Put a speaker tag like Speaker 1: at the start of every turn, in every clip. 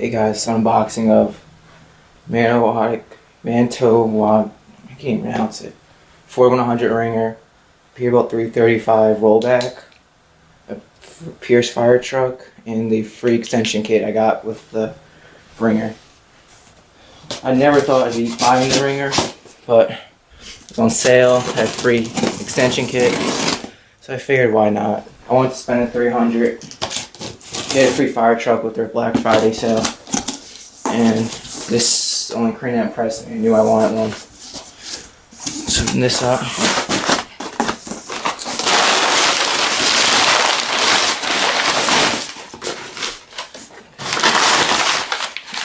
Speaker 1: Hey guys, it's an unboxing of I can't even pronounce it. 4100 ringer, Peterbilt 335 rollback, a Pierce fire truck, and the free extension kit I got with the ringer. I never thought I'd be buying the ringer, but it was on sale, had a free extension kit, so I figured why not. I wanted to spend the $300, get a free fire truck with their Black Friday sale, and this only created that price. I knew I wanted one. So open this up.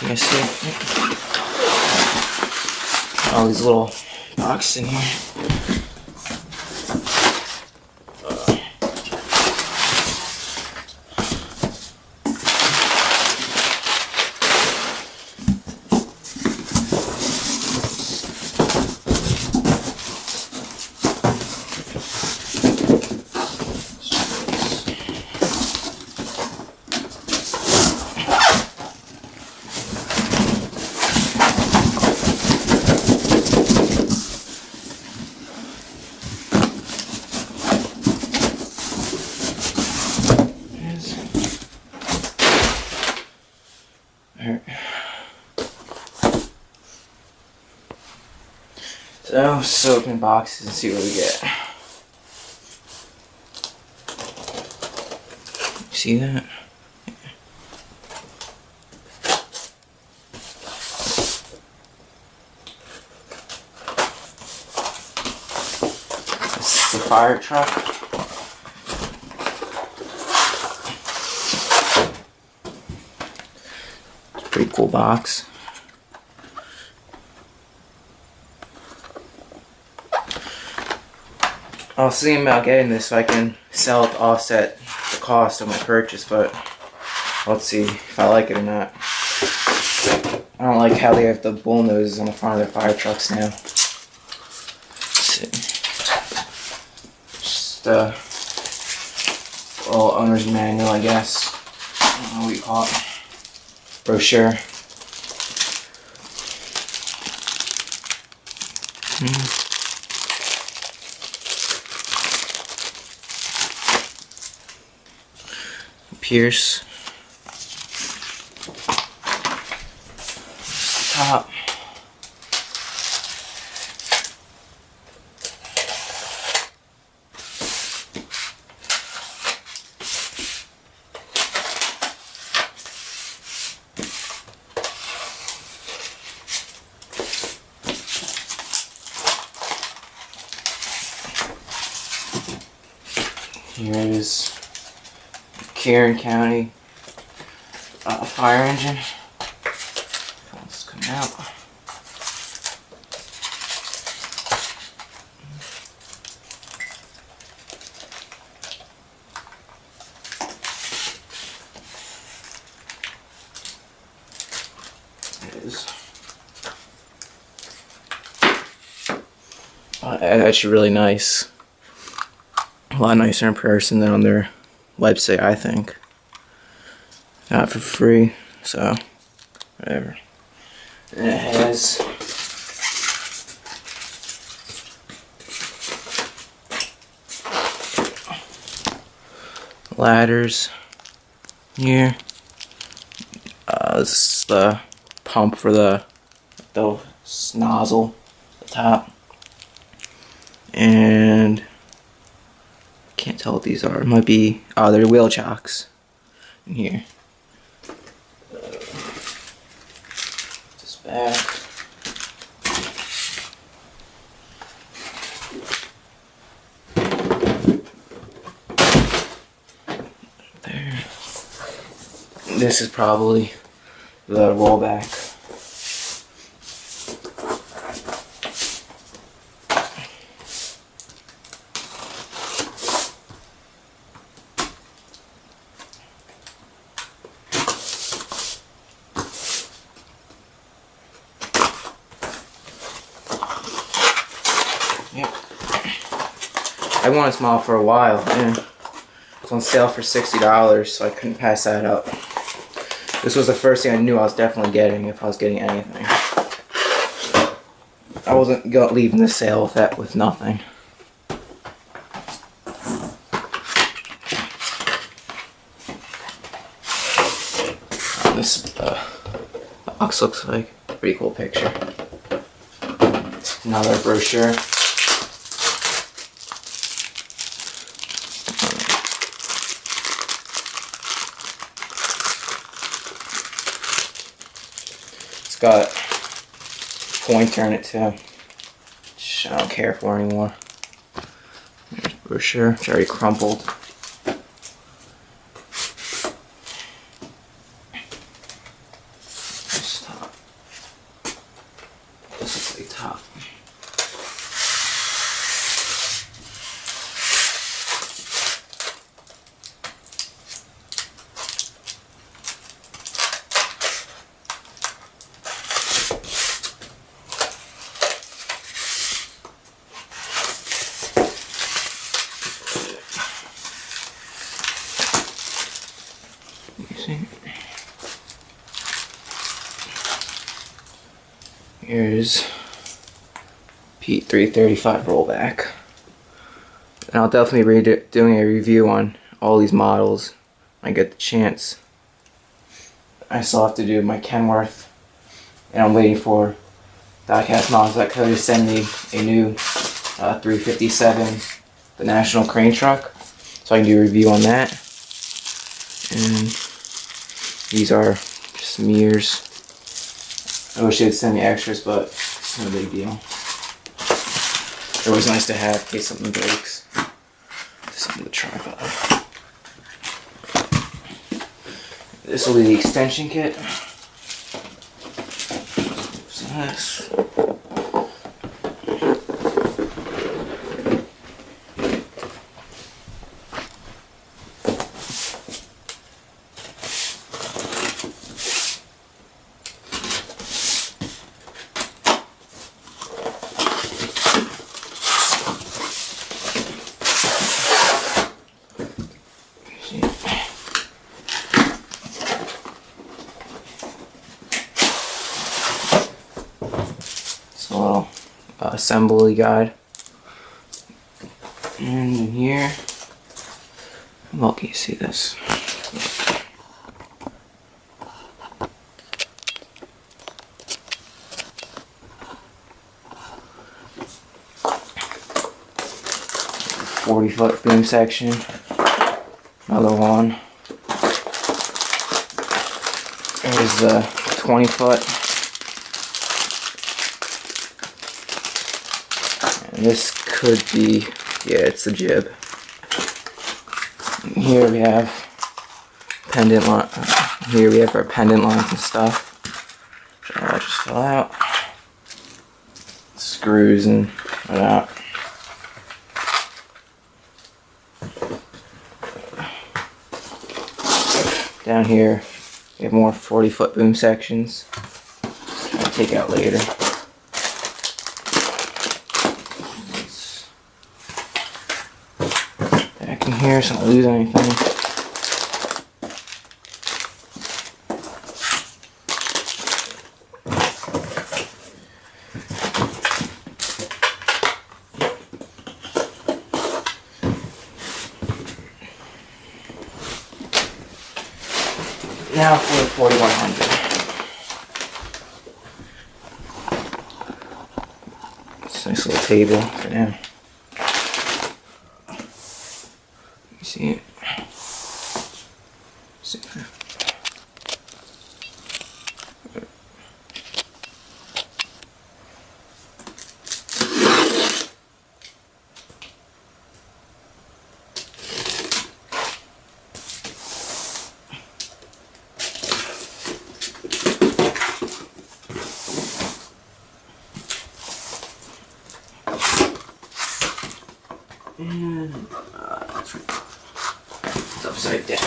Speaker 1: You guys see all these little boxes in here. So let's open boxes and see what we get. See that? This is the fire truck. It's a pretty cool box. I was thinking about getting this so I can sell it to offset the cost of my purchase, but let's see if I like it or not. I don't like how they have the bull noses on the front of their fire trucks now. Let's see. Just a little owner's manual, I guess. I don't know what you call it. Brochure. Pierce. Top. Here it is. Karen County fire engine. Let's come out. It is. Actually, really nice. A lot nicer in person than on their website, I think. Not for free, so whatever. And it has ladders here. This is the pump for the nozzle at the top, and can't tell what these are. It might be, they're wheel chocks in here. This back. There. This is probably the rollback. Yep. I wanted small for a while, and it was on sale for $60, so I couldn't pass that up. This was the first thing I knew I was definitely getting if I was getting anything. I wasn't leaving the sale with nothing. This box looks like a pretty cool picture. Another brochure. It's got a pointer in it too, which I don't care for anymore. There's the brochure. It's already crumpled. This top. This looks like top. Here's Pete 335 rollback. And I'll definitely be doing a review on all these models when I get the chance. I still have to do my Kenworth, and I'm waiting for Diecast Models Co to send me a new 357, the National Crane Truck, so I can do a review on that. And these are just mirrors. I wish they would send me extras, but it's no big deal. They're always nice to have in case something breaks. Something to tripod. This will be the extension kit. So this. Little assembly guide. And in here, well, can you see this? .40-foot boom section. Another one. There's the 20-foot. And this could be, yeah, it's the jib. And here we have pendant line. Here we have our pendant lines and stuff. So I'll just fill out. Screws and whatnot. Down here, we have more 40-foot boom sections, which I'll take out later. Back in here so I don't lose anything. Now for the 4100. It's a nice little table for now. You see it? See it? And it's upside down.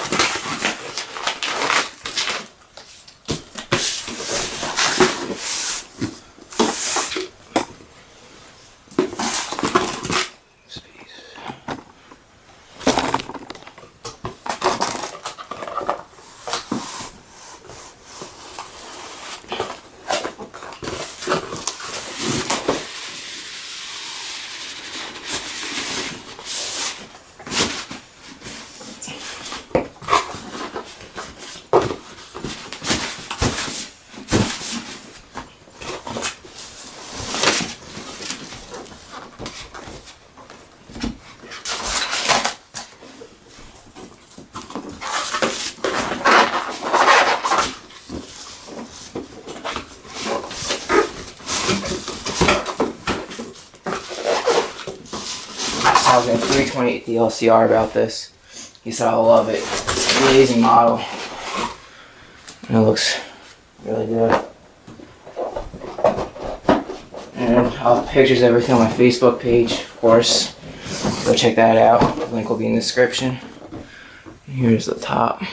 Speaker 1: talking to 328 DLCR about this. He said I'll love it. It's an amazing model. And it looks really good. And I'll have pictures of everything on my Facebook page, of course. Go check that out. The link will be in the description. Here's the top.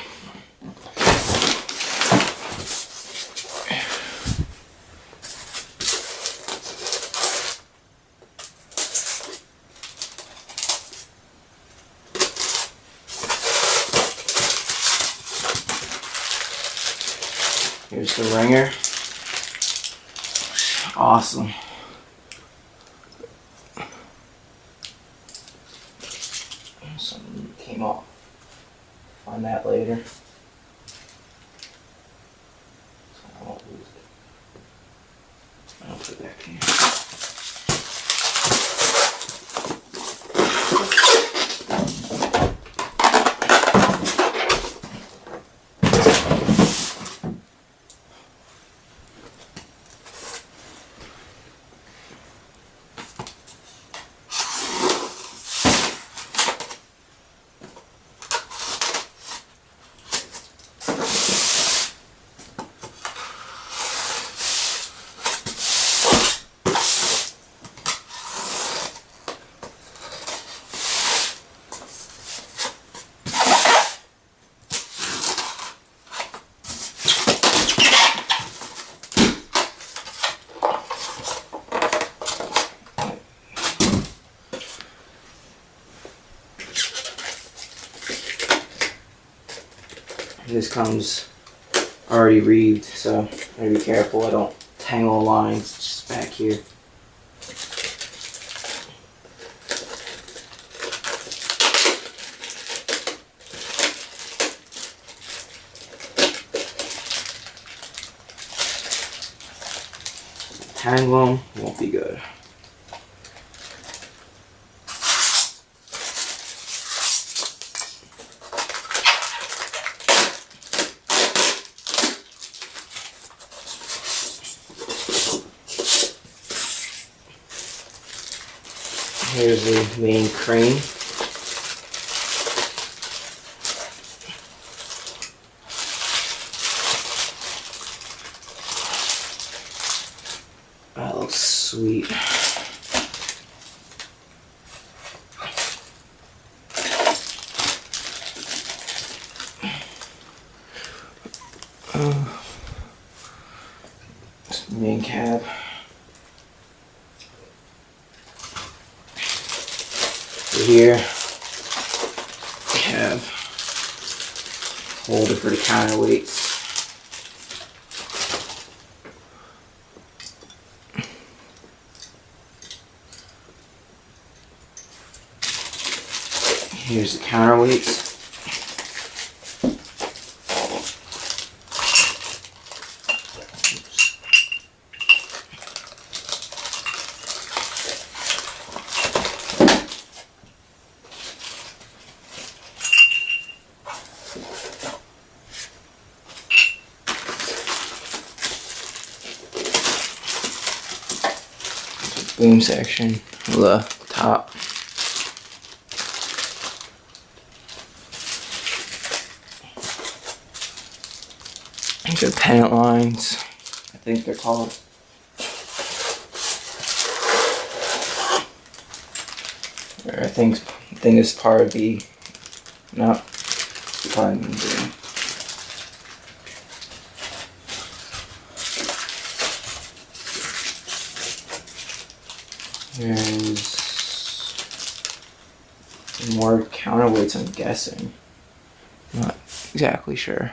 Speaker 1: Here's the ringer. Awesome. Something came off. Find that later. So I won't lose it. I'll put it back here. This comes already reeved, so I gotta be careful I don't tangle lines just back here. Tangle them won't be good. Here's the main crane. That looks sweet. This is the main cab. Here we have a holder for the counterweights. Here's the counterweights. Boom section, the top. These are pennant lines, I think they're called. Or I think it's part of the, no, it's part of the, there's more counterweights, I'm guessing. Not exactly sure.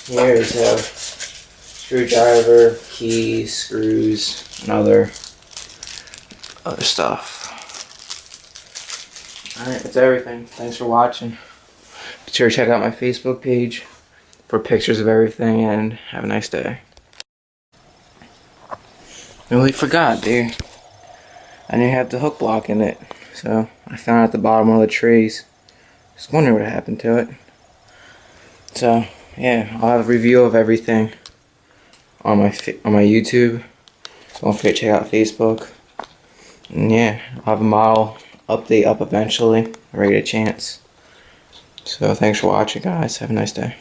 Speaker 1: Here's a screwdriver, keys, screws, and other stuff. Alright, that's everything. Thanks for watching. Be sure to check out my Facebook page for pictures of everything, and have a nice day. I really forgot, dude. I didn't have the hook block in it, so I found it at the bottom of the trees. Just wondering what happened to it. So, yeah, I'll have a review of everything on my YouTube. So don't forget to check out Facebook. And yeah, I'll have a model update up eventually. Rate a chance. So thanks for watching, guys. Have a nice day.